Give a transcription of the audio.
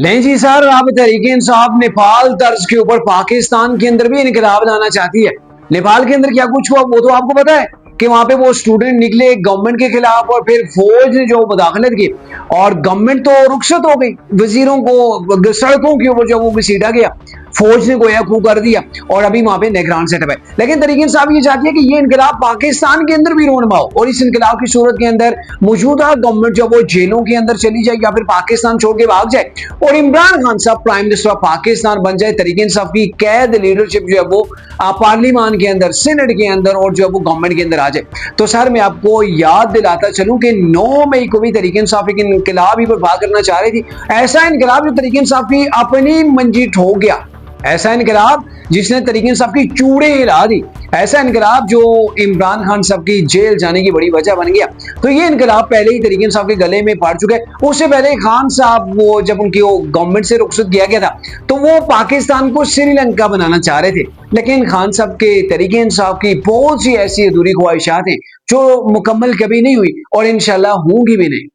लें जी सर, अब तहरीक इंसाफ नेपाल तर्ज के ऊपर पाकिस्तान के अंदर भी इनकलाब लाना चाहती है। नेपाल के अंदर क्या कुछ हुआ वो तो आपको पता है कि वहां पे वो स्टूडेंट निकले गवर्नमेंट के खिलाफ और फिर फौज ने जो मुदाखलत की और गवर्नमेंट तो रुखसत हो गई, वजीरों को सड़कों के ऊपर जो वो घसीटा गया, फौज ने गोया खू कर दिया और अभी वहां पे निगरान सेटअप है। लेकिन तहरीक इंसाफ ये चाहती है कि ये इनकलाब पाकिस्तान के अंदर भी रोनमा हो और इस इनकलाब की सूरत के अंदर मौजूदा गवर्नमेंट जो वो जेलों के अंदर चली जाए या फिर पाकिस्तान छोड़ के भाग जाए और इमरान खान साहब प्राइम मिनिस्टर ऑफ पाकिस्तान बन जाए। तहरीक इंसाफ की कैद लीडरशिप जो है वो पार्लियामान के अंदर, सेनेट के अंदर और जो है वो गवर्नमेंट के अंदर आ जाए। तो सर मैं आपको याद दिलाता चलूं कि 9 मई को भी तहरीक इंसाफ एक इनकलाब ही बर्पा करना चाह रही थी। ऐसा इनकलाब जो तहरीक इंसाफ की अपनी मंजी ठोक गया, ऐसा इनकलाब जिसने तहरीक इंसाफ की चूड़े हिला दी, ऐसा इनकलाब जो इमरान खान साहब की जेल जाने की बड़ी वजह बन गया। तो ये इनकलाब पहले ही तहरीक इंसाफ के गले में पड़ चुका है। उससे पहले खान साहब वो जब उनकी गवर्नमेंट से रुखसत किया गया था तो वो पाकिस्तान को श्रीलंका बनाना चाह रहे थे, लेकिन खान साहब के तहरीक इंसाफ की बहुत सी ऐसी अधूरी ख्वाहिशात हैं जो मुकम्मल कभी नहीं हुई और इंशाल्लाह होंगी भी नहीं।